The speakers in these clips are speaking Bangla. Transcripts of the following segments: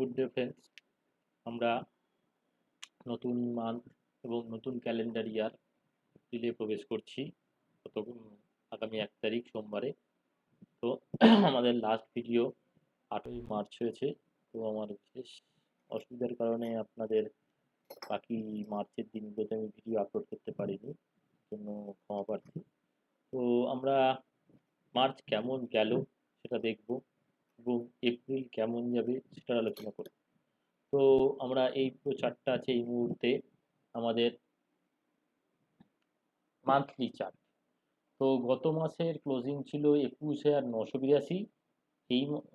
Good day friends. আমরা নতুন মান্থ এবং নতুন ক্যালেন্ডার ইয়ার এপ্রিলে প্রবেশ করছি। গত আগামী 1 তারিখ সোমবারে। তো আমাদের লাস্ট ভিডিও 8ই মার্চ হয়েছে। তো আমার বিশেষ অসুবিধার কারণে আপনাদের বাকি মার্চের দিনগুলোতে আমি ভিডিও আপলোড করতে পারিনি, জন্য ক্ষমা প্রার্থী। তো আমরা মার্চ কেমন গেল সেটা দেখব এবং এপ্রিল কেমন যাবে সেটার আলোচনা করব। তো আমরা এই পুরো চার্টটা আছে এই মুহূর্তে আমাদের মান্থলি চার্ট। তো গত মাসের ক্লোজিং ছিল 21,982।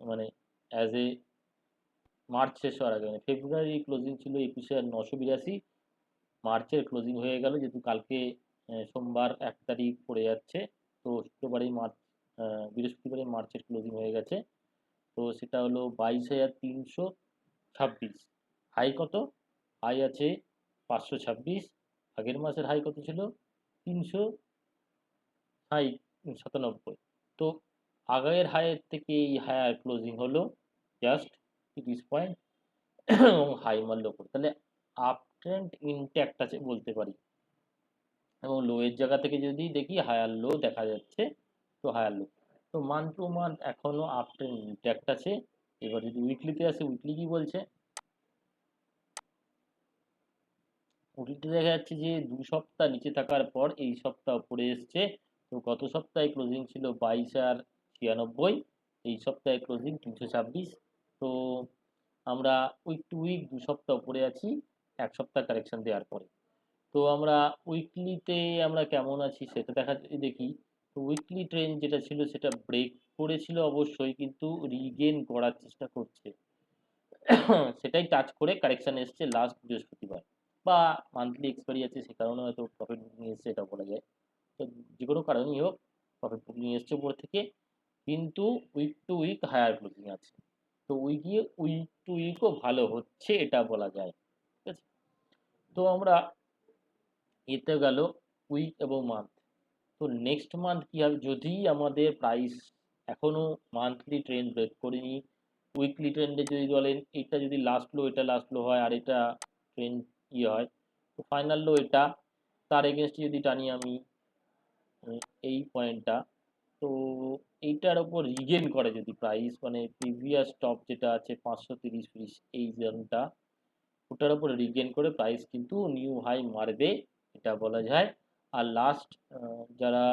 মানে অ্যাজ এ মার্চ শেষ হওয়ার আগে, মানে ফেব্রুয়ারি ক্লোজিং ছিল 21,982। মার্চের ক্লোজিং হয়ে গেল, যেহেতু কালকে সোমবার 1 তারিখ পড়ে যাচ্ছে। তো শুক্রবারেই বৃহস্পতিবারে মার্চের ক্লোজিং হয়ে গেছে। তো সেটা হলো 22,326। হাই কত? হাই আছে 526। আগের মাসের হাই কত ছিল? 397। তো আগের হাইয়ের থেকে এই হায়ার ক্লোজিং হলো জাস্ট 30 পয়েন্ট এবং হাই মারলো করে, তাহলে আপ ট্রেন্ড ইনট্যাক্ট আছে বলতে পারি। এবং লোয়ের জায়গা থেকে যদি দেখি হায়ার লো দেখা যাচ্ছে, তো হায়ার লো। তো মান্থ টু মান্থ এখনো আপ ট্রেন্ড ইনট্যাক্ট আছে। এবার যদি উইকলিতে আসে, উইকলি কি বলছে? উইকলিতে দেখা যাচ্ছে যে 2 সপ্তাহ নিচে থাকার পর এই সপ্তাহ উপরে এসছে। তো গত সপ্তাহে ক্লোজিং ছিল 22,96, এই সপ্তাহে ক্লোজিং 326। তো আমরা উইক টু উইক 2 সপ্তাহ উপরে আছি 1 সপ্তাহ কারেকশন দেওয়ার পরে। তো আমরা উইকলিতে আমরা কেমন আছি সেটা দেখি। তো উইকলি ট্রেন্ড যেটা ছিল সেটা ব্রেক করেছিল অবশ্যই, কিন্তু রিগেন করার চেষ্টা করছে। সেটাই টাচ করে কারেকশন এসছে লাস্ট বৃহস্পতিবার, বা মান্থলি এক্সপায়ারি আছে সে কারণে হয়তো প্রফিট বুকিং এসছে, এটা বলা যায়। তো যে কোনো কারণেই হোক, প্রফিট বুকিং এসছে উপর থেকে, কিন্তু week to week higher closing আছে। তো উইক টু উইকও ভালো হচ্ছে, এটা বলা যায়। ঠিক আছে। তো আমরা এতে গেল উইক এবং মান্থ। তো নেক্সট মান্থ কি হবে? যদি আমাদের প্রাইস এখনো মান্থলি ট্রেন্ড ব্রেক করেনি, উইকলি ট্রেন্ডে যদি বলেন এটা যদি লাস্ট লো, এটা লাস্ট লো হয়, আর এটা ট্রেন্ড হয়, তো ফাইনাল লো এটা, তার এগেনস্টে যদি টানি আমি এই পয়েন্টটা, তো এইটার ওপর রিগেন করে যদি প্রাইস, মানে প্রিভিয়াস টপ যেটা আছে 530 এই জোনটা, ওটার উপর রিগেন করে প্রাইস কিন্তু নিউ হাই মারবে, এটা বলা যায়। আর লাস্ট যারা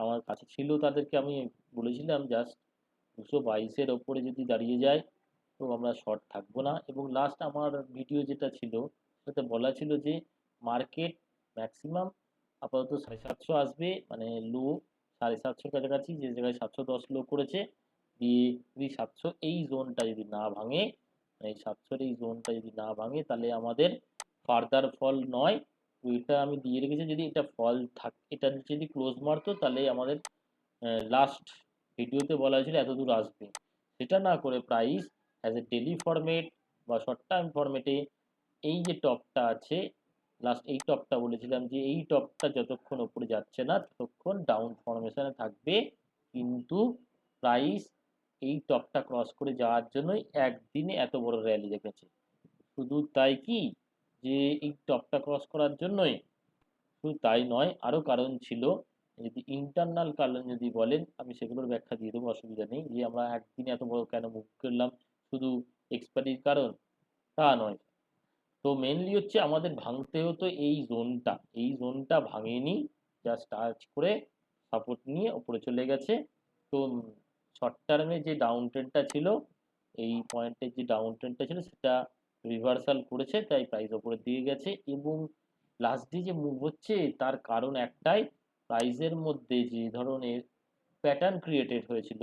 আমার কাছে ছিল তাদেরকে আমি বলেছিলাম জাস্ট 222-এর ওপরে যদি দাঁড়িয়ে যায় তো আমরা শর্ট থাকবো না। এবং লাস্ট আমার ভিডিও যেটা ছিল সেটাতে বলা ছিল যে মার্কেট ম্যাক্সিমাম আপাতত 750 আসবে, মানে লো 750 কাছাকাছি, যে জায়গায় 710 লো করেছে। দিয়ে যদি 700 এই জোনটা যদি না ভাঙে, মানে এই 700 এই জোনটা যদি না ভাঙে, তাহলে আমাদের ফার্দার ফল নয়, ওইটা আমি দিয়ে রেখেছি। যদি এটা ফল এটা যদি ক্লোজ মারতো তাহলে আমাদের লাস্ট ভিডিওতে বলা হয়েছিল এত দূর আসবে। সেটা না করে price as a daily format বা শর্ট টার্ম ফরম্যাটে এই যে টপটা আছে, লাস্ট এই টপটা বলেছিলাম যে এই টপটা যতক্ষণ উপরে যাচ্ছে না ততক্ষণ ডাউন ফরমেশনে থাকবে। কিন্তু প্রাইস এই টপটা ক্রস করে যাওয়ার জন্যই একদিনে এত বড় র্যালি দেখেছে। শুধু তাই কি, যে এই টপটা ক্রস করার জন্যই? শুধু তাই নয়, আরও কারণ ছিল। যদি ইন্টারনাল কারণ যদি বলেন, আমি সেগুলোর ব্যাখ্যা দিয়ে দেবো, অসুবিধা নেই। যে আমরা একদিনে এত বড় কেন মুভ করলাম, শুধু এক্সপায়ারির কারণ তা নয়। তো মেনলি হচ্ছে আমাদের ভাঙতে হতো এই জোনটা ভাঙেনি, জাস্ট টাচ করে সাপোর্ট নিয়ে উপরে চলে গেছে। তো শর্ট টার্মে যে ডাউন ট্রেন্ডটা ছিল, এই পয়েন্টের যে ডাউন ট্রেন্ডটা ছিল সেটা রিভার্সাল করেছে, তাই প্রাইস ওপরের দিকে গেছে। এবং লাস্ট দিয়ে যে মুভ হচ্ছে তার কারণ একটাই, প্রাইসের মধ্যে যে ধরনের প্যাটার্ন ক্রিয়েটেড হয়েছিল,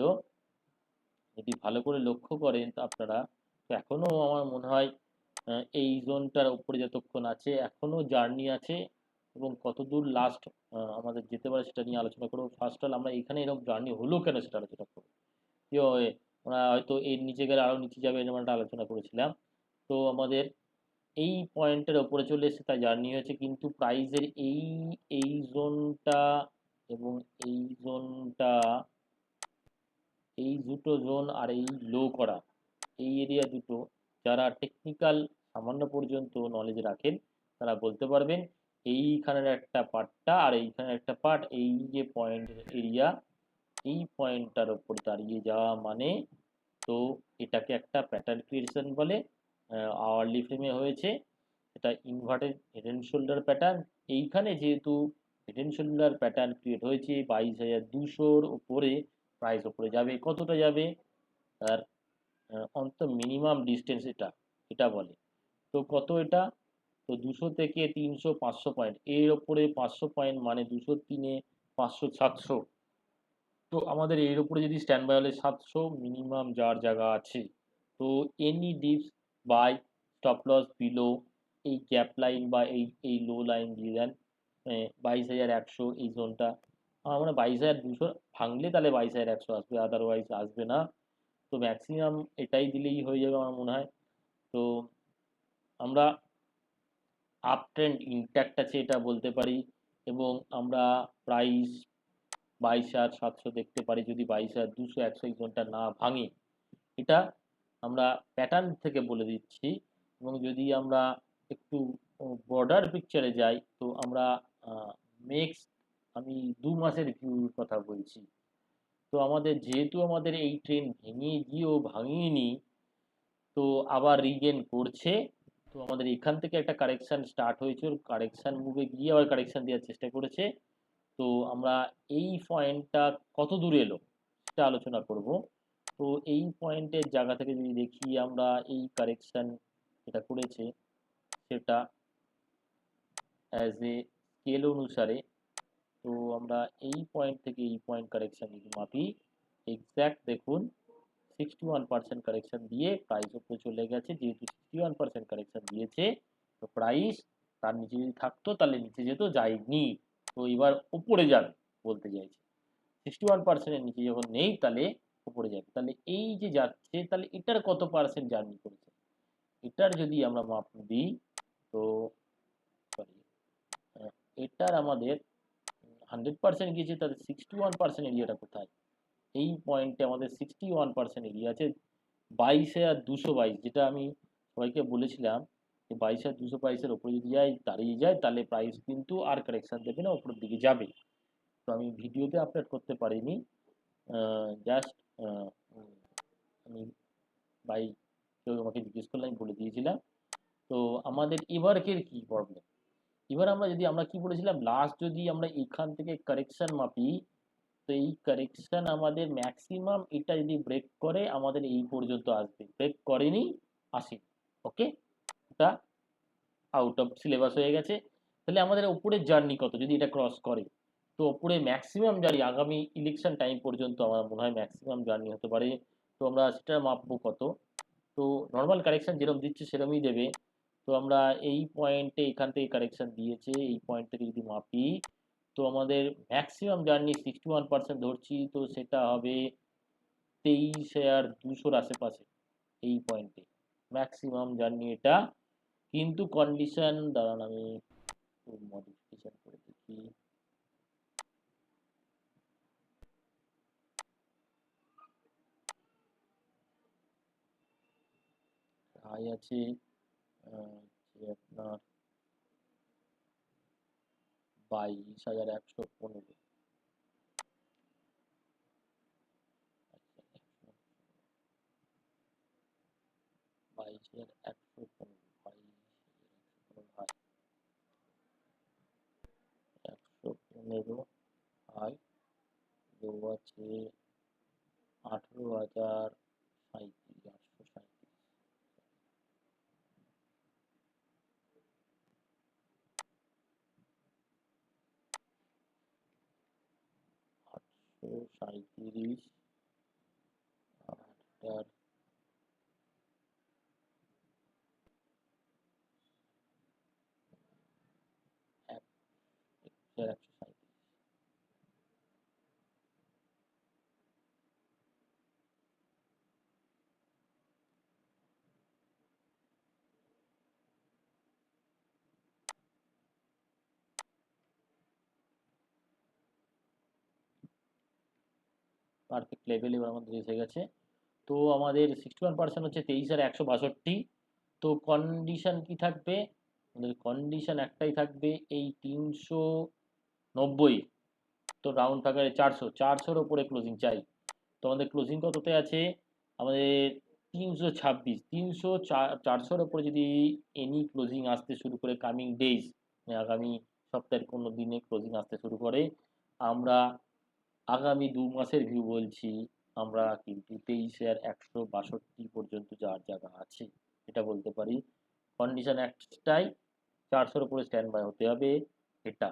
যদি ভালো করে লক্ষ্য করেন তো আপনারা, তো এখনো আমার মনে হয় এই জোনটার উপরে যতক্ষণ আছে এখনো জার্নি আছে। এবং কতদূর লাস্ট আমাদের যেতে পারে সেটা নিয়ে আলোচনা করবো। ফার্স্ট অল আমরা এখানে এরকম জার্নি হলো কেন সেটা আলোচনা করবো। কি হয়, ওরা হয়তো এর নিচে গেলে আরো নিচে যাবে, এরকম একটা আলোচনা করেছিলাম। তো আমাদের এই পয়েন্টের ওপরে চলে এসেছে তাই জার্নি হয়েছে, কিন্তু প্রাইসের এই এই জোনটা এবং এই জোনটা, এই দুটো জোন আর এই লো করা, এই এরিয়া দুটো যারা টেকনিক্যাল সামান্য পর্যন্ত নলেজ রাখেন তারা বলতে পারবেন এইখানের একটা পার্টটা আর এইখানের একটা পার্ট, এই যে পয়েন্ট এরিয়া, এই পয়েন্টটার উপর দাঁড়িয়ে যাওয়া মানে, তো এটাকে একটা প্যাটার্ন ক্রিয়েশন বলে। আওয়ারলি ফ্রেমে হয়েছে, এটা inverted head and shoulder pattern. এইখানে যেহেতু head and shoulder pattern create হয়েছে 22,200-র উপরে, প্রাইস উপরে যাবে, কতটা যাবে তার অন্তত মিনিমাম ডিস্টেন্স এটা এটা বলে। তো কত এটা, তো 200 থেকে 300 500 পয়েন্ট, এর ওপরে 500 পয়েন্ট মানে 200 3-এ 500 700। তো আমাদের এর উপরে যদি স্ট্যান্ড বাই হলে 700 মিনিমাম যার জায়গা আছে। তো any dips buy stop loss below এই গ্যাপ লাইন বা এই লো লাইন দিয়ে দেন 22,100 এই জোনটা। আমার মনে হয় 22,200 ভাঙলে তাহলে 22,100 আসবে, আদারওয়াইজ আসবে না। তো ম্যাক্সিমাম এটাই দিলেই হয়ে যাবে আমার মনে হয়। তো আমরা আপ ট্রেন্ড ইনট্যাক্ট আছে এটা বলতে পারি, এবং আমরা প্রাইস 22,700 দেখতে পারি যদি 22,200 100 এই জোনটা না ভাঙে। এটা আমরা প্যাটার্ন থেকে বলে দিচ্ছি। এবং যদি আমরা একটু ব্রডার পিকচারে যাই, তো আমরা নেক্সট আমি 2 মাসের ভিউর কথা বলছি। তো আমাদের যেহেতু আমাদের এই ট্রেন ভেঙে গিয়েও ভাঙিনি, তো আবার রিগেন করছে। তো আমাদের এখান থেকে একটা কারেকশন স্টার্ট হয়েছে, ওর কারেকশন মুভে গিয়ে আবার কারেকশন দেওয়ার চেষ্টা করেছে। তো আমরা এই পয়েন্টটা কত দূরে এলো সেটা আলোচনা করব। তো এই পয়েন্টের জায়গা থেকে যদি দেখি আমরা এই কারেকশন যেটা করেছে সেটা অ্যাজ এ স্কেল অনুসারে, তো আমরা এই পয়েন্ট থেকে এই পয়েন্ট কারেকশন যদি মাপি, এক্স্যাক্ট দেখুন 61% কারেকশন দিয়ে প্রাইস উপরে চলে গেছে। যেহেতু 61% কারেকশন দিয়েছে, তো প্রাইস তার নিচে যদি থাকতো তাহলে নিচে যেত, যায়নি। তো এবার উপরে যাবে বলতে চাইছে, 61%-এর নিচে যখন নেই তাহলে উপরে যাবে। তাহলে এই যে যাচ্ছে, তাহলে এটার কত পার্সেন্ট জার্নি করেছে, এটার যদি আমরা মাপ দিই, তো সরি, এটার আমাদের 100% গিয়েছে, তাহলে 61% এরিয়াটা কোথায়, এই পয়েন্টে আমাদের 61% এরিয়া আছে। 22,222, যেটা আমি সবাইকে বলেছিলাম যে 22,222-এর ওপরে যদি দাঁড়িয়ে যায় তাহলে প্রাইস কিন্তু আর কারেকশন দেবে না, উপরের দিকে যাবে। তো আমি ভিডিওতে আপলোড করতে পারিনি, জাস্ট আমি ভাই কেউ আমাকে জিজ্ঞেস করলে আমি বলে দিয়েছিলাম। তো আমাদের এবারকের কি প্রবলেম, এবার আমরা কি বলেছিলাম, লাস্ট যদি আমরা এখান থেকে কারেকশন মাপি, তো এই কারেকশন আমাদের ম্যাক্সিমাম এটা যদি ব্রেক করে আমাদের এই পর্যন্ত আসবে, ব্রেক করেনি, আসেনি। ওকে, এটা আউট অফ সিলেবাস হয়ে গেছে। তাহলে আমাদের উপরের জার্নি কত যদি এটা ক্রস করে, তো উপরে ম্যাক্সিমাম জার্নি আগামী ইলেকশন টাইম পর্যন্ত আমার মনে হয় ম্যাক্সিমাম জার্নি হতে পারে। তো আমরা সেটা মাপবো কত, তো নর্মাল কারেকশন যেরকম দিচ্ছে সেরকমই দেবে। তো আমরা এই পয়েন্টে এখান থেকে কারেকশন দিয়েছে, এই পয়েন্ট থেকে যদি মাপি, তো আমাদের ম্যাক্সিমাম জার্নি 61% ধরছি, তো সেটা হবে 23,200-র আশেপাশে এই পয়েন্টে ম্যাক্সিমাম জার্নি এটা। কিন্তু কন্ডিশন দাঁড়ান আমি মডিফিকেশন করে দেখি, হাই আছে যে আপনার 22,115, 22,115, 115 হাই, লো আছে 18,037, 837, 837, আর এটার এক 1,137। পারফেক্ট লেভেল এবার আমাদের এসে গেছে। তো আমাদের 61% হচ্ছে 23,162। তো কন্ডিশন কি থাকবে? আমাদের কন্ডিশন একটাই থাকবে, এই 390, তো রাউন্ড ফাগারে 400-400-র ওপরে ক্লোজিং চাই। তো আমাদের ক্লোজিং কততে আছে? আমাদের 326। 400-র ওপরে যদি এনি ক্লোজিং আসতে শুরু করে কামিং ডেজ, মানে আগামী সপ্তাহের কোনো দিনে ক্লোজিং আসতে শুরু করে, আমরা আগামী 2 মাসের ভিউ বলছি, আমরা কিন্তু 23,162 পর্যন্ত যাওয়ার জায়গা আছে, এটা বলতে পারি। কন্ডিশন একটাই, 400-র উপরে স্ট্যান্ড বাই হতে হবে। এটা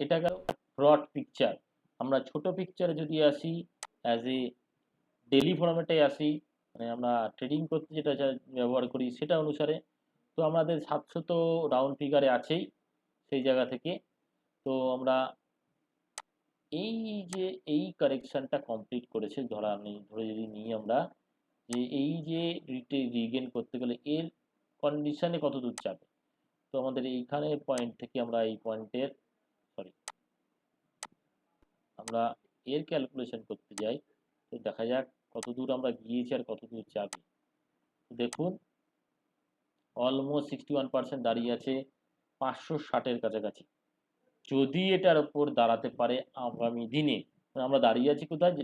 এটা গেল ব্রড পিকচার। আমরা ছোট পিকচারে যদি আসি, অ্যাজ এ ডেলি ফরম্যাটে আসি, মানে আমরা ট্রেডিং করতে যেটা ব্যবহার করি সেটা অনুসারে, তো আমাদের 700 তো রাউন্ড ফিগারে আছেই সেই জায়গা থেকে। তো আমরা এই যে এই কারেকশনটা কমপ্লিট করেছে, ধরে যদি নিই আমরা, যে এই যে রিগেন করতে গেলে এর কন্ডিশনে কত দূর যাবে। তো আমাদের এইখানে পয়েন্ট থেকে আমরা এই পয়েন্টের, সরি, আমরা এর ক্যালকুলেশন করতে যাই। তো দেখা যাক কত দূর আমরা গিয়েছি আর কত দূর যাবে। দেখুন, অলমোস্ট 61% দাঁড়িয়ে আছে 560-এর কাছাকাছি। যদি এটার ওপর দাঁড়াতে পারে আগামী দিনে, আমরা দাঁড়িয়ে আছি কোথায়,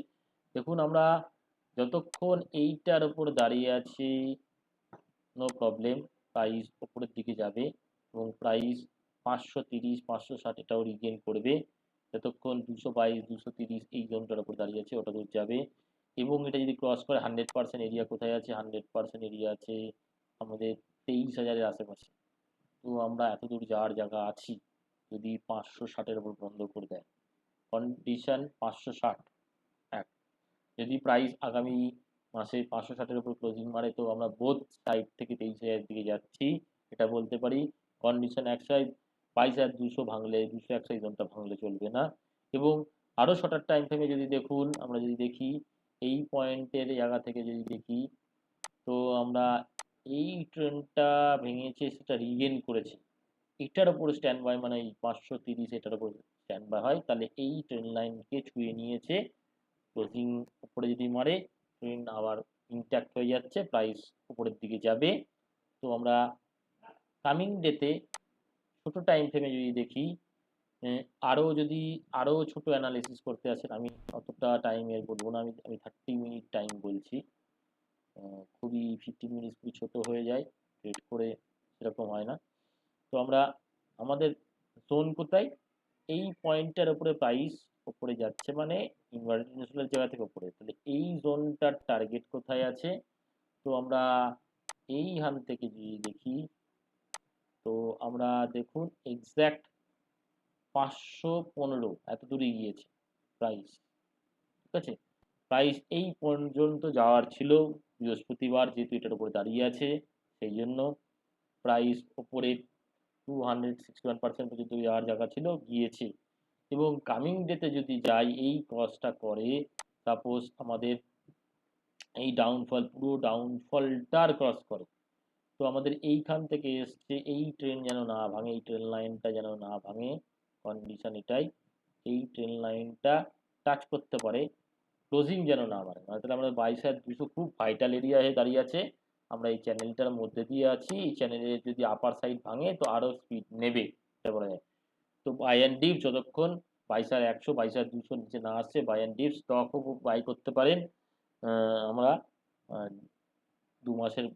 দেখুন আমরা যতক্ষণ এইটার ওপর দাঁড়িয়ে আছি, নো প্রবলেম, প্রাইস ওপরের দিকে যাবে এবং প্রাইস 530-560 এটাও রিগেন করবে। যতক্ষণ 222-230 এই জোনটার উপর দাঁড়িয়ে আছে ওটা দূর যাবে। এবং এটা যদি ক্রস করে 100% এরিয়া কোথায় আছে? 100% এরিয়া আছে আমাদের 23,000-এর আশেপাশে। তো আমরা এত দূর যাওয়ার জায়গা আছি যদি 560-এর উপর বন্ধ করে দেয়। কন্ডিশন 560 এক। যদি প্রাইস আগামী মাসে 560-এর উপর ক্লোজিং মারে, তো আমরা বোথ সাইড থেকে 23,000-এর দিকে যাচ্ছি, এটা বলতে পারি। কন্ডিশন এক সাইড, 22,200 ভাঙলে, 201 জোনটা ভাঙলে চলবে না। এবং আরও শর্টার টাইম ফ্রেমে যদি দেখুন, আমরা যদি দেখি এই পয়েন্টের জায়গা থেকে যদি দেখি, তো আমরা এই ট্রেন্ডটা ভেঙেছে, সেটা রিগেন করেছে, এটার উপর স্ট্যান্ড বাই, মানে এই 530 এটার উপর স্ট্যান্ড বাই হয়, তাহলে এই ট্রেন্ড লাইনকে ছুঁয়ে নিয়েছে। ক্লোজিং উপরে যদি মারে, ট্রেন্ড আবার ইনট্যাক্ট হয়ে যাচ্ছে, প্রাইস উপরের দিকে যাবে। তো আমরা কামিং ডেতে ছোট টাইম ফ্রেমে যদি দেখি, আরও যদি আরও ছোট অ্যানালিসিস করতে আসেন, আমি অতটা টাইমের বলবো না, আমি 30 মিনিট টাইম বলছি। খুবই 15 মিনিট খুবই ছোট হয়ে যায়, ট্রেড করে সেরকম হয় না। তো আমরা আমাদের জোন কোথায়? এই পয়েন্টটার উপরে প্রাইস উপরে যাচ্ছে, মানে ইনভার্টেড ন্যাশনাল জায়গা থেকে উপরে, তাহলে এই জোনটার টার্গেট কোথায় আছে? তো আমরা এইখান থেকে যদি দেখি, তো আমরা দেখুন এক্স্যাক্ট 515 এত দূরে গিয়েছে প্রাইস। ঠিক আছে, প্রাইস এই পর্যন্ত যাওয়ার ছিল বৃহস্পতিবার, যেহেতু এটার উপরে দাঁড়িয়ে আছে সেই জন্য প্রাইস ওপরে 261% পর্যন্ত যাওয়ার জায়গা ছিল, গিয়েছে। এবং কামিং ডেতে যদি যাই, এই ক্রসটা করে, সাপোজ আমাদের এই ডাউনফল, পুরো ডাউনফলটার ক্রস করে, তো আমাদের এইখান থেকে এসছে, এই ট্রেন যেন না ভাঙে, এই ট্রেন লাইনটা যেন না ভাঙে, কন্ডিশন এটাই। এই ট্রেন লাইনটা টাচ করতে পারে, ক্লোজিং যেন না মারে, মানে তাহলে আমাদের 22,200 খুব ভাইটাল এরিয়া হয়ে দাঁড়িয়ে আছে। আমরা এই চ্যানেলটার মধ্যে দিয়ে আছি, এই চ্যানেলের যদি আপার সাইড ভাঙে তো আরও স্পিড নেবে, এটা বলা যায়। তো বাই অ্যান্ড ডিপ যতক্ষণ 22,100 22,200 নিচে না আসছে, বাই অ্যান্ড ডিপ স্টকও বাই করতে পারেন। আমরা 2 মাসের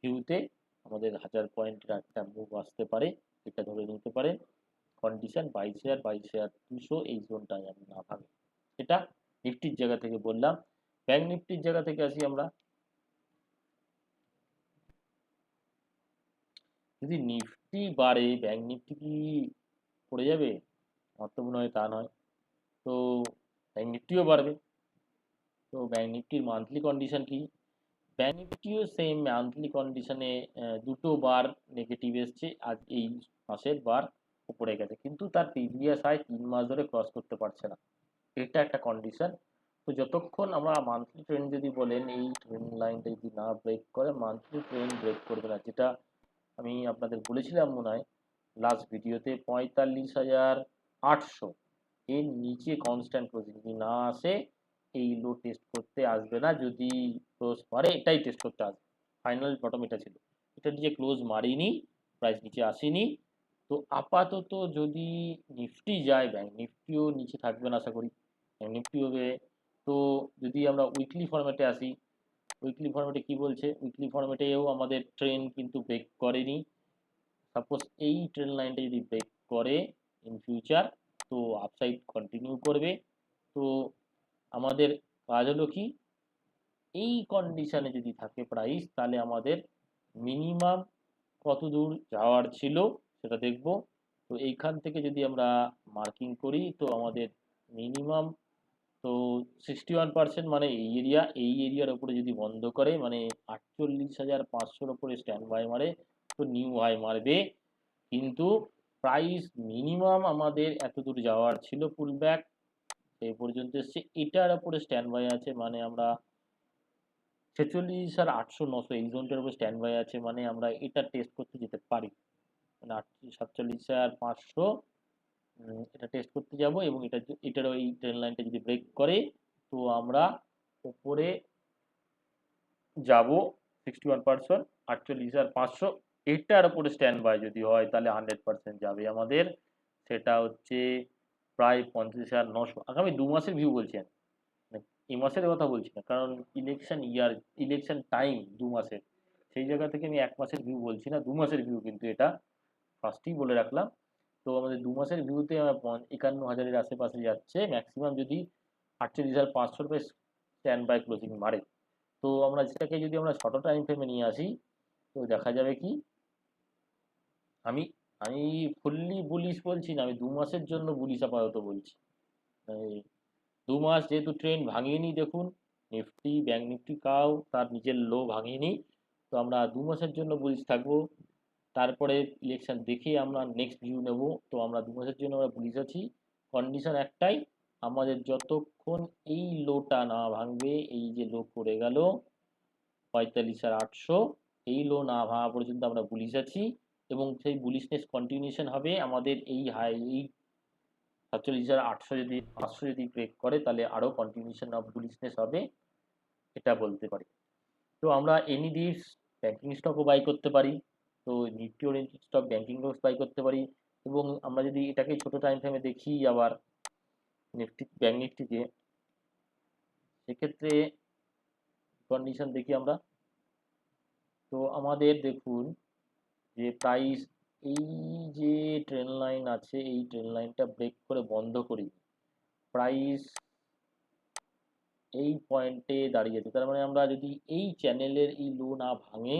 ভিউতে আমাদের 1000 পয়েন্টের একটা মুভ আসতে পারে, এটা ধরে নিতে পারে। কন্ডিশন 22,200 এই জোনটা যেন না ভাঙে, এটা নিফটির জায়গা থেকে বললাম। ব্যাংক নিফটির জায়গা থেকে আসি আমরা। যদি নিফটি বাড়ে, ব্যাংক নিফটি কি পড়ে যাবে? আমার তো মনে হয় তা নয়। তো ব্যাংক নিফটিও বাড়বে। তো ব্যাংক নিফটির মান্থলি কন্ডিশন কি? ব্যাংক নিফটিও সেম মান্থলি কন্ডিশনে দুটো বার নেগেটিভ এসছে, আর এই মাসের বার উপরে গেছে, কিন্তু তার প্রিভিয়াস হাই 3 মাস ধরে ক্রস করতে পারছে না, এটা একটা কন্ডিশন। তো যতক্ষণ আমরা মান্থলি ট্রেন্ড যদি বলেন, এই ট্রেন্ড লাইনটা যদি না ব্রেক করে, মান্থলি ট্রেন্ড ব্রেক করবে না, যেটা আমি আপনাদের বলেছিলাম মনে হয় লাস্ট ভিডিওতে, 45,800 এর নিচে কনস্ট্যান্ট ক্লোজিং যদি না আসে, এই লো টেস্ট করতে আসবে না, যদি ক্লোজ মারে এটাই টেস্ট করতে আসবে। ফাইনাল বটম এটা ছিল, এটা নিচে ক্লোজ মারিনি, প্রাইস নিচে আসেনি। তো আপাতত যদি নিফটি যায়, ব্যাংক নিফটিও নিচে থাকবে না আশা করি, ব্যাংক নিফটি হবে। তো যদি আমরা উইকলি ফরম্যাটে আসি, উইকলি ফরম্যাটে কি বলছে, উইকলি ফরম্যাটেও আমাদের ট্রেন্ড কিন্তু ব্রেক করেনি। সাপোজ এই ট্রেন লাইনটা যদি ব্রেক করে ইন ফিউচার, তো আপসাইড কন্টিনিউ করবে। তো আমাদের কাজ হলো কি, এই কন্ডিশনে যদি থাকে প্রাইস, তাহলে আমাদের মিনিমাম কত দূর যাওয়ার ছিল সেটা দেখব। তো এইখান থেকে যদি আমরা মার্কিং করি, তো আমাদের মিনিমাম তো 61% মানে এই এরিয়ার উপরে যদি বন্ধ করে, মানে 48,500-র উপরে স্ট্যান্ড বাই মারে, তো নিউ হাই মারবে। কিন্তু প্রাইস মিনিমাম আমাদের এত দূর যাওয়ার ছিল পুল ব্যাক, সেই পর্যন্ত এসছে, এটার উপরে স্ট্যান্ড বাই আছে, মানে আমরা 46,800-900 এই জোনটার উপর স্ট্যান্ড বাই আছে, মানে আমরা এটা টেস্ট করতে যেতে পারি, মানে 47,500 এটা টেস্ট করতে যাব। এবং এটার ওই ট্রেন লাইনটা যদি ব্রেক করে, তো আমরা উপরে যাব 61%, 48,500, এটার উপরে স্ট্যান্ড বাই যদি হয় তাহলে 100% যাবে আমাদের, সেটা হচ্ছে প্রায় 50,900। আগামী 2 মাসের ভিউ বলছি আমি, মানে এই মাসের কথা বলছি না, কারণ ইলেকশন ইয়ার, ইলেকশন টাইম 2 মাসের, সেই জায়গা থেকে আমি 1 মাসের ভিউ বলছি না, 2 মাসের ভিউ কিন্তু এটা ফার্স্টেই বলে রাখলাম। তো আমাদের 2 মাসের ভিউতে আমার 51,000-এর আশেপাশে যাচ্ছে ম্যাক্সিমাম, যদি 48,500 রুপে স্ট্যান্ড বাই ক্লোজিং মারে। তো আমরা সেটাকে যদি আমরা ছোট টাইম ফ্রেমে নিয়ে আসি, তো দেখা যাবে কি, আমি আমি ফুললি বুলিশ বলছি না, আমি 2 মাসের জন্য বুলিশ আপাতত বলছি। এই 2 মাস যেহেতু ট্রেন্ড ভাঙিনি, দেখুন নিফটি ব্যাংক নিফটি কাও তার নিজের লো ভাঙিনি, তো আমরা 2 মাসের জন্য বুলিশ থাকবো। তারপরে ইলেকশন দেখে আমরা নেক্সট ভিউ নেব। তো আমরা 2 মাসের জন্য আমরা বুলিশ আছি। কন্ডিশন একটাই, আমাদের যতক্ষণ এই লোটা না ভাঙবে, এই যে লো করে গেল 45,800, এই লো না ভাঙা পর্যন্ত আমরা বুলিশ আছি। এবং সেই বুলিশনেস কন্টিনিউশন হবে আমাদের এই হাই, এই 47,800 যদি 500 যদি ব্রেক করে, তাহলে আরও কন্টিনিউশন অফ বুলিশনেস হবে, এটা বলতে পারি। তো আমরা এনি দিস ব্যাংকিং স্টকও বাই করতে পারি, তো Nifty oriented stock banking buy করতে পারি। এবং আমরা যদি এটাকে ছোট টাইম ফ্রেমে দেখি আবার নিফটি ব্যাংক নিফটিকে, সেক্ষেত্রে কন্ডিশন দেখি আমরা। তো আমাদের দেখুন যে প্রাইস, এই যে ট্রেন লাইন আছে, এই ট্রেন লাইনটা ব্রেক করে বন্ধ করি, প্রাইস এই পয়েন্টে দাঁড়িয়ে আছে, তার মানে আমরা যদি এই চ্যানেলের এই লো না ভাঙে,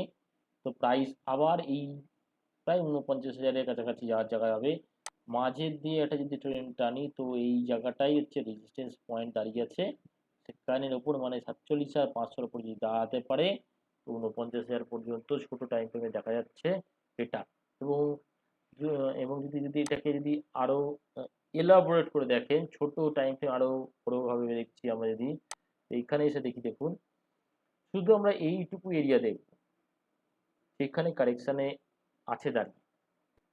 তো প্রাইস আবার এই প্রায় 49,000-এর কাছাকাছি যাওয়ার জায়গা হবে। মাঝের দিয়ে একটা যদি ট্রেন টানি, তো এই জায়গাটাই হচ্ছে রেজিস্ট্যান্স পয়েন্ট দাঁড়িয়ে আছে, সেখানের ওপর, মানে 47,500-র উপর যদি দাঁড়াতে পারে, তো 49,000 পর্যন্ত ছোট টাইম ফ্রেমে দেখা যাচ্ছে এটা। এবং এবং যদি যদি এটাকে যদি আরো এলাবোরেট করে দেখেন, ছোট টাইম ফ্রেম আরো বড়ভাবে দেখছি আমরা, যদি এইখানে এসে দেখি, দেখুন শুধু আমরা এইটুকু এরিয়া দেখব, সেখানে কারেকশানে আছে দাঁড়িয়ে।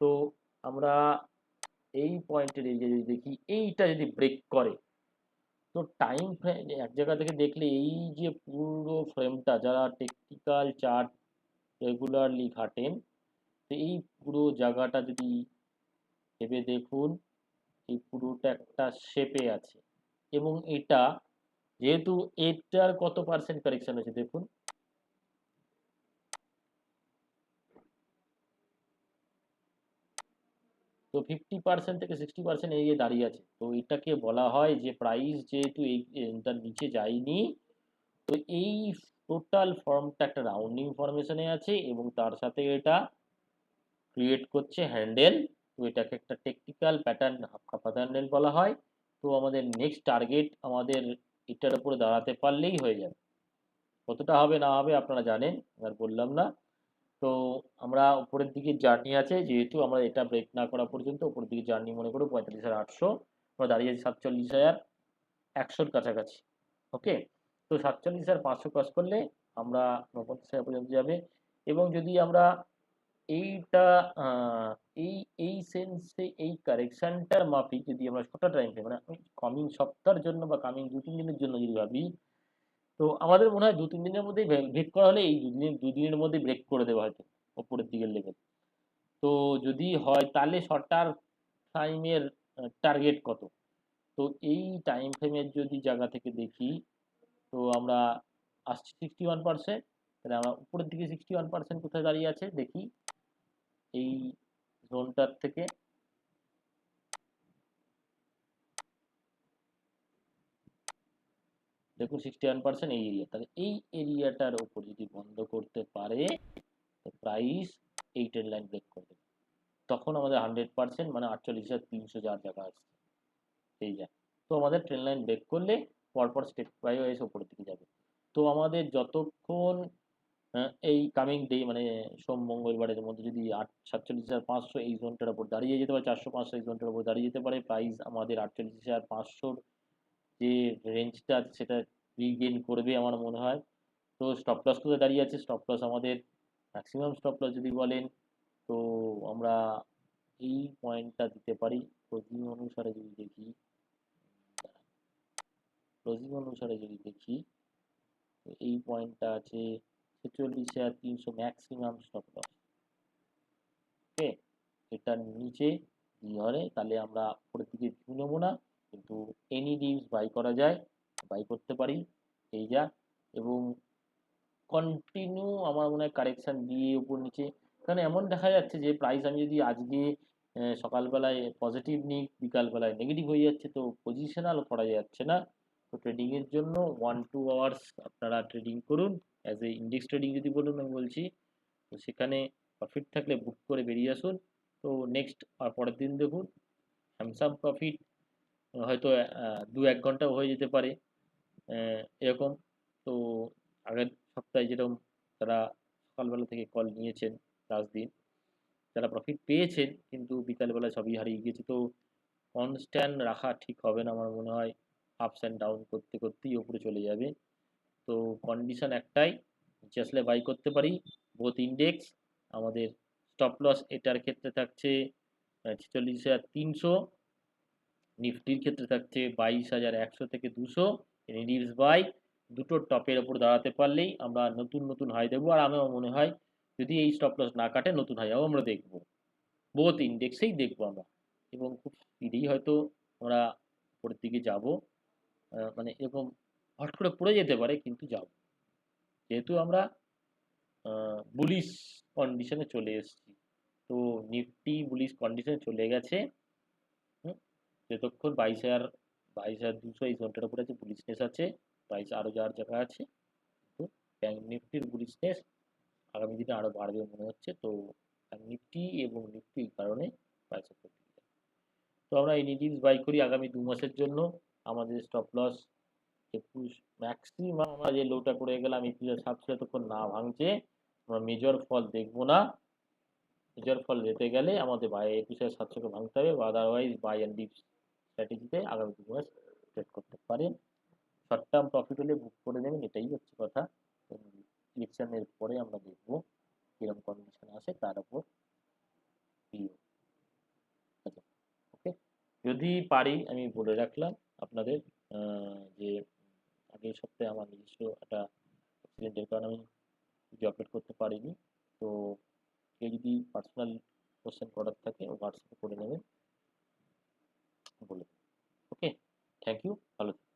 তো আমরা এই পয়েন্টের এরিয়া যদি দেখি, এইটা যদি ব্রেক করে, তো টাইম ফ্রেম এক জায়গা থেকে দেখলে, এই যে পুরো ফ্রেমটা, যারা টেকনিক্যাল চার্ট রেগুলারলি ঘাটেন, তো এই পুরো জায়গাটা যদি ভেবে দেখুন, এই পুরোটা একটা শেপে আছে। এবং এটা যেহেতু এটার কত পার্সেন্ট কারেকশন আছে দেখুন, তো 50% থেকে 60% এগিয়ে দাঁড়িয়ে আছে। তো এটাকে বলা হয় যে প্রাইস যেহেতু তার নিচে যায়নি, তো এই টোটাল ফর্মটা একটা রাউন্ডিং ফরমেশনে আছে, এবং তার সাথে এটা ক্রিয়েট করছে হ্যান্ডেল। তো এটাকে একটা টেকনিক্যাল প্যাটার্ন হাফ হ্যান্ডেল বলা হয়। তো আমাদের নেক্সট টার্গেট আমাদের এটার উপরে দাঁড়াতে পারলেই হয়ে যাবে। কতটা হবে না হবে আপনারা জানেন, আর বললাম না। তো আমরা উপরের দিকে জার্নি আছে, যেহেতু আমরা এটা ব্রেক না করা পর্যন্ত উপরের দিকে জার্নি মনে করো 45,800, আমরা দাঁড়িয়ে আছি 47,100-র কাছাকাছি। ওকে, তো 47,500 ক্রস করলে আমরা 49,000 পর্যন্ত যাবে। এবং যদি আমরা এইটা আহ, এই এই সেন্সে এই কারেকশনটার মাফিক যদি আমরা শর্টার টাইম ফ্রেম মানে কামিং সপ্তাহের জন্য বা কামিং 2-3 দিনের জন্য যদি ভাবি, তো আমাদের মনে হয় 2-3 দিনের মধ্যেই ব্রেক করা হলে এই দুদিনের মধ্যে ব্রেক করে দেওয়া হয়তো ওপরের দিকের লেভেল। তো যদি হয় তাহলে শর্টার টাইমের টার্গেট কত? তো এই টাইম ফ্রেমের যদি জায়গা থেকে দেখি, তো আমরা আসছি 61%। তাহলে আমরা উপরের দিকে 61% কোথায় দাঁড়িয়ে আছে দেখি, এই জোনটার থেকে। দেখুন 61% এই এরিয়া, তাহলে এই এরিয়াটার ওপর যদি বন্ধ করতে পারে প্রাইস এই ট্রেড লাইন ব্রেক করে দেবে, তখন আমাদের 100% মানে 48,300 যার জায়গা আছে সেই যায়। তো আমাদের ট্রেন লাইন ব্রেক করলে পরপর স্টেপ বাই ওয়াইজ ওপরের দিকে যাবে। তো আমাদের যতক্ষণ এই কামিং ডে মানে সোম মঙ্গলবারের মধ্যে যদি 47,500 এই জোনটার উপর দাঁড়িয়ে যেতে পারে, 400-500 এই জোনটার উপর দাঁড়িয়ে যেতে পারে, প্রাইস আমাদের 48,500 যে রেঞ্জটা আছে সেটা রিগেইন করবে আমার মনে হয়। তো স্টপ লস কোথায় দাঁড়িয়ে আছে, স্টপ লস আমাদের ম্যাক্সিমাম স্টপ লস যদি বলেন, তো আমরা এই পয়েন্টটা দিতে পারি ক্লোজিং অনুসারে যদি দেখি, ক্লোজিং অনুসারে যদি দেখি, তো এই পয়েন্টটা আছে 46,300 ম্যাক্সিমাম স্টপ লস। ওকে, এটার নিচে কি হয় তাহলে আমরা উপরের দিকে ভিউ নেবো না, কিন্তু এনি ডিপস বাই করা যায়, বাই করতে পারি এই যা। এবং কন্টিনিউ আমার মনে হয় কারেকশন দিয়ে উপর নিচে, কারণ এমন দেখা যাচ্ছে যে প্রাইস আমি যদি আজকে সকালবেলায় পজিটিভ নিই বিকালবেলায় নেগেটিভ হয়ে যাচ্ছে, তো পজিশনাল করা যাচ্ছে না। তো ট্রেডিংয়ের জন্য 1-2 আওয়ার্স আপনারা ট্রেডিং করুন, অ্যাজ এ ইন্ডেক্স ট্রেডিং যদি বলুন আমি বলছি। তো সেখানে প্রফিট থাকলে বুক করে বেরিয়ে আসুন। তো নেক্সট আর পরের দিন দেখুন হ্যামসাম প্রফিট হয়তো 2-1 ঘন্টাও হয়ে যেতে পারে এরকম। তো আগের সপ্তাহে যেরকম তারা সকালবেলা থেকে কল নিয়েছেন লাস্ট দিন, যারা প্রফিট পেয়েছেন কিন্তু বিকালবেলা সবই হারিয়ে গিয়েছে। তো কনস্ট্যান্ট রাখা ঠিক হবে না আমার মনে হয়, আপস অ্যান্ড ডাউন করতে করতেই উপরে চলে যাবে। তো কন্ডিশন একটাই, নিচে আসলে বাই করতে পারি বোথ ইন্ডেক্স। আমাদের স্টপ লস এটার ক্ষেত্রে থাকছে 46,300, নিফটির ক্ষেত্রে থাকছে 22,100 থেকে 200। রিডিউস বাই দুটো টপের ওপর দাঁড়াতে পারলেই আমরা নতুন নতুন হাই দেবো, আর আমার মনে হয় যদি এই স্টপ লস না কাটে নতুন হাইও আমরা দেখবো, বোথ ইন্ডেক্সেই দেখবো আমরা। এবং খুব স্পিডেই হয়তো আমরা উপরের দিকে যাব, মানে এরকম হট করে পড়ে যেতে পারে কিন্তু যাব, যেহেতু আমরা বুলিশ কন্ডিশনে চলে এসেছি। তো নিফটি বুলিশ কন্ডিশনে চলে গেছে। হুম, যতক্ষণ 22,200 এই জোনটার উপরে আছে বুলিশনেস আছে, প্রাইস আরও যাওয়ার জায়গা আছে। তো ব্যাঙ্ক নিফটির বুলিশনেস আগামী দিনে আরও বাড়বে মনে হচ্ছে। তো ব্যাঙ্ক নিফটি এবং নিফটির কারণে প্রাইস উপর দিকে যাবে। তো আমরা এই নিডিলস বাই করি আগামী 2 মাসের জন্য। আমাদের স্টপ লস 21, ম্যাক্সিমাম আমরা যে লোটা করে গেলাম 21,700, যতক্ষণ না ভাঙছে আমরা মেজর ফল দেখবো না। মেজর ফল যেতে গেলে আমাদের 21,700কে ভাঙতে হবে, বা আদারওয়াইজ বাই অ্যান্ড ডিপ স্ট্র্যাটেজিতে আগামী 2 মাস ট্রেড করতে পারেন। শর্ট টার্ম প্রফিট হলে বুক করে নেবেন, এটাই হচ্ছে কথা। ইলেকশনের পরে আমরা দেখবো কিরকম কন্ডিশন আসে তার উপর ভিউ। ওকে, যদি পারি আমি বলে রাখলাম আপনাদের যে আগের সপ্তাহে আমার নিজস্ব একটা অ্যাক্সিডেন্টের কারণে আমি ভিডিও আপলোড করতে পারিনি। তো কেউ যদি পার্সোনাল কোশ্চেন করার থাকে ও হোয়াটসঅ্যাপে করে নেবেন, বলে দেবেন। ওকে, থ্যাংক ইউ, ভালো থাকবেন।